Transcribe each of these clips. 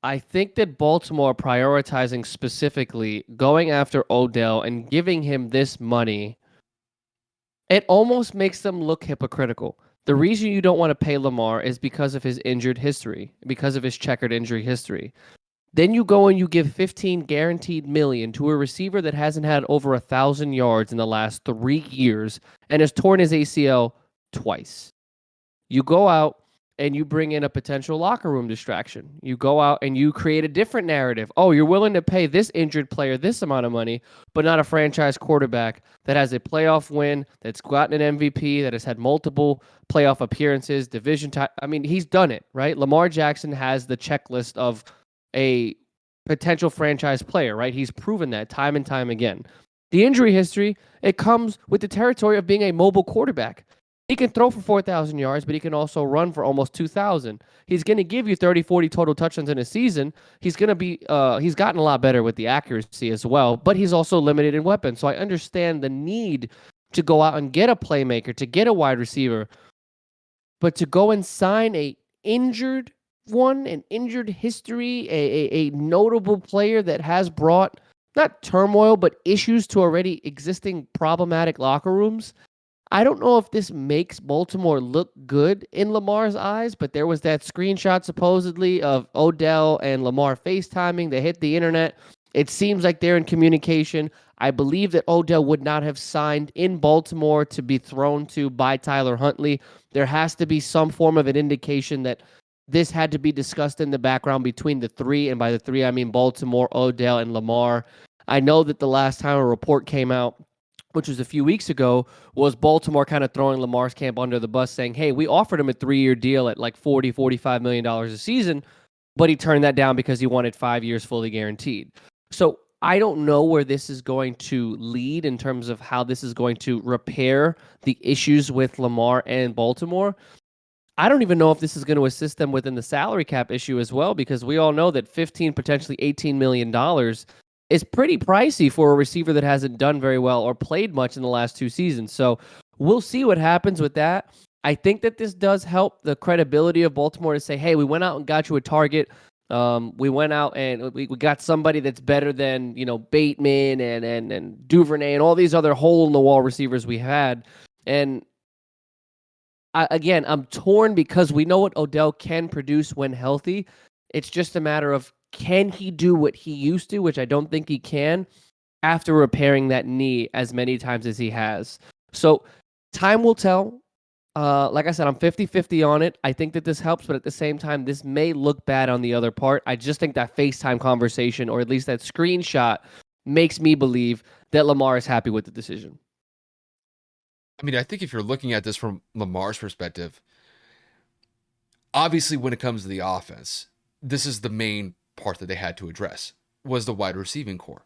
I think that Baltimore prioritizing specifically going after Odell and giving him this money, it almost makes them look hypocritical. The reason you don't want to pay Lamar is because of his injured history, because of his checkered injury history. Then you go and you give 15 guaranteed million to a receiver that hasn't had over 1,000 yards in the last 3 years and has torn his ACL twice. You go out and you bring in a potential locker room distraction. You go out and you create a different narrative. Oh, you're willing to pay this injured player this amount of money, but not a franchise quarterback that has a playoff win, that's gotten an MVP, that has had multiple playoff appearances, I mean, he's done it, right? Lamar Jackson has the checklist of a potential franchise player, right? He's proven that time and time again. The injury history, it comes with the territory of being a mobile quarterback. He can throw for 4,000 yards, but he can also run for almost 2,000. He's going to give you 30, 40 total touchdowns in a season. He's going to be, he's gotten a lot better with the accuracy as well, but he's also limited in weapons. So I understand the need to go out and get a playmaker, to get a wide receiver, but to go and sign an injured history, a notable player that has brought not turmoil, but issues to already existing problematic locker rooms. I don't know if this makes Baltimore look good in Lamar's eyes, but there was that screenshot supposedly of Odell and Lamar FaceTiming. They hit the internet. It seems like they're in communication. I believe that Odell would not have signed in Baltimore to be thrown to by Tyler Huntley. There has to be some form of an indication that this had to be discussed in the background between the three, and by the three, I mean Baltimore, Odell, and Lamar. I know that the last time a report came out, which was a few weeks ago, was Baltimore kind of throwing Lamar's camp under the bus saying, hey, we offered him a 3-year deal at like $40-45 million a season, but he turned that down because he wanted 5 years fully guaranteed. So I don't know where this is going to lead in terms of how this is going to repair the issues with Lamar and Baltimore. I don't even know if this is going to assist them within the salary cap issue as well, because we all know that 15, potentially $18 million is pretty pricey for a receiver that hasn't done very well or played much in the last 2 seasons. So we'll see what happens with that. I think that this does help the credibility of Baltimore to say, hey, we went out and got you a target. We went out and we got somebody that's better than, Bateman and Duvernay and all these other hole in the wall receivers we had. And I'm torn because we know what Odell can produce when healthy. It's just a matter of, can he do what he used to, which I don't think he can, after repairing that knee as many times as he has. So time will tell. Like I said, I'm 50-50 on it. I think that this helps, but at the same time, this may look bad on the other part. I just think that FaceTime conversation, or at least that screenshot, makes me believe that Lamar is happy with the decision. I mean, I think if you're looking at this from Lamar's perspective, obviously when it comes to the offense, this is the main part that they had to address was the wide receiving core.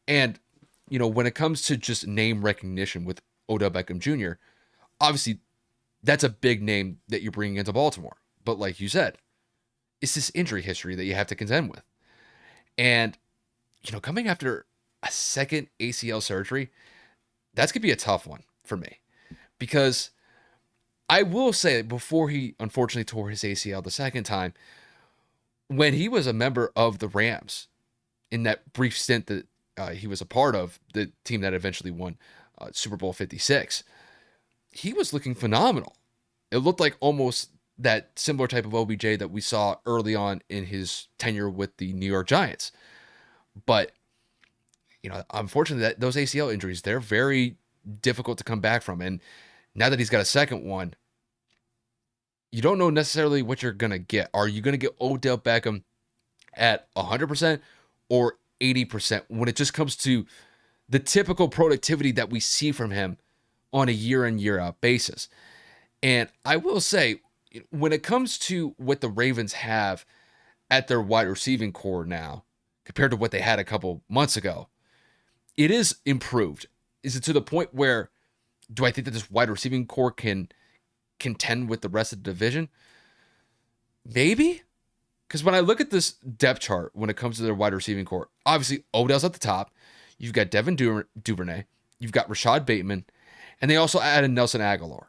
And, when it comes to just name recognition with Odell Beckham Jr., obviously that's a big name that you're bringing into Baltimore. But like you said, it's this injury history that you have to contend with. And, coming after a second ACL surgery, that's going to be a tough one for me. Because I will say, before he unfortunately tore his ACL the second time, when he was a member of the Rams in that brief stint that he was a part of, the team that eventually won Super Bowl 56, he was looking phenomenal. It looked like almost that similar type of OBJ that we saw early on in his tenure with the New York Giants. But, unfortunately, those ACL injuries, they're very difficult to come back from. And now that he's got a second one, you don't know necessarily what you're going to get. Are you going to get Odell Beckham at 100% or 80% when it just comes to the typical productivity that we see from him on a year in, year out basis? And I will say, when it comes to what the Ravens have at their wide receiving core now, compared to what they had a couple months ago, it is improved. Is it to the point where, do I think that this wide receiving core can contend with the rest of the division? Maybe. Because when I look at this depth chart, when it comes to their wide receiving core, obviously Odell's at the top. You've got Devin Duvernay. You've got Rashad Bateman. And they also added Nelson Aguilar.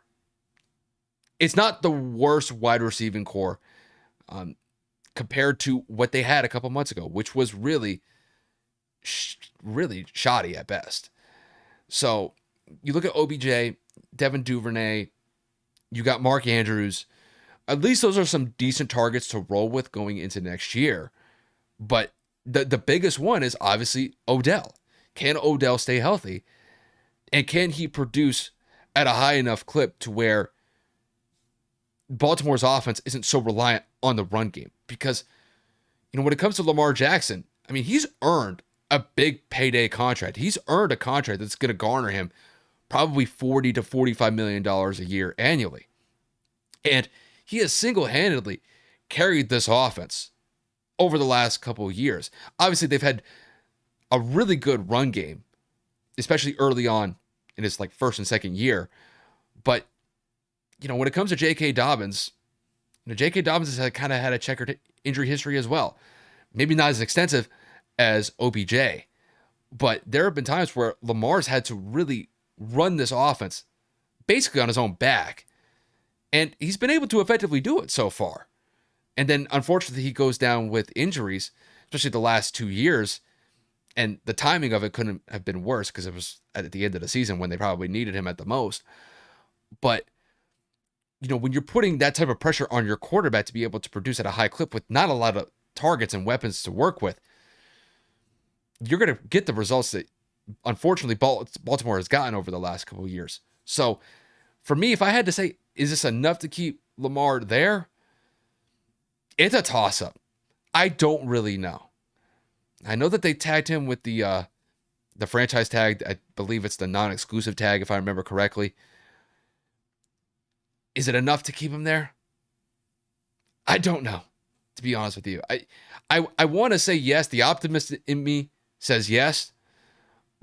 It's not the worst wide receiving core compared to what they had a couple months ago, which was really, really shoddy at best. So you look at OBJ, Devin Duvernay, you got Mark Andrews. At least those are some decent targets to roll with going into next year. But the biggest one is obviously Odell. Can Odell stay healthy? And can he produce at a high enough clip to where Baltimore's offense isn't so reliant on the run game? Because, when it comes to Lamar Jackson, I mean, he's earned a big payday contract. He's earned a contract that's going to garner him probably $40 to $45 million a year annually. And he has single-handedly carried this offense over the last couple of years. Obviously, they've had a really good run game, especially early on in his first and second year. But, when it comes to J.K. Dobbins, J.K. Dobbins has kind of had a checkered injury history as well. Maybe not as extensive as OBJ, but there have been times where Lamar's had to really run this offense basically on his own back. And he's been able to effectively do it so far. And then, unfortunately, he goes down with injuries, especially the last 2 years. And the timing of it couldn't have been worse because it was at the end of the season when they probably needed him at the most. But, when you're putting that type of pressure on your quarterback to be able to produce at a high clip with not a lot of targets and weapons to work with, you're going to get the results that, unfortunately, Baltimore has gotten over the last couple of years. So, for me, if I had to say, is this enough to keep Lamar there? It's a toss-up. I don't really know. I know that they tagged him with the franchise tag. I believe it's the non-exclusive tag, if I remember correctly. Is it enough to keep him there? I don't know, to be honest with you. I want to say yes. The optimist in me says yes.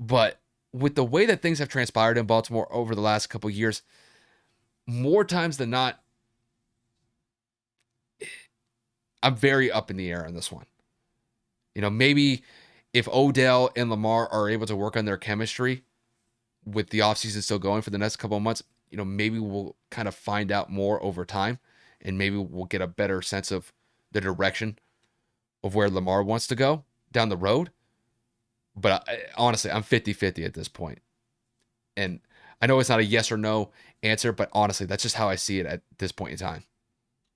But with the way that things have transpired in Baltimore over the last couple of years, more times than not, I'm very up in the air on this one. Maybe if Odell and Lamar are able to work on their chemistry with the offseason still going for the next couple of months, maybe we'll kind of find out more over time, and maybe we'll get a better sense of the direction of where Lamar wants to go down the road. But honestly, I'm 50-50 at this point. And I know it's not a yes or no answer, but honestly, that's just how I see it at this point in time.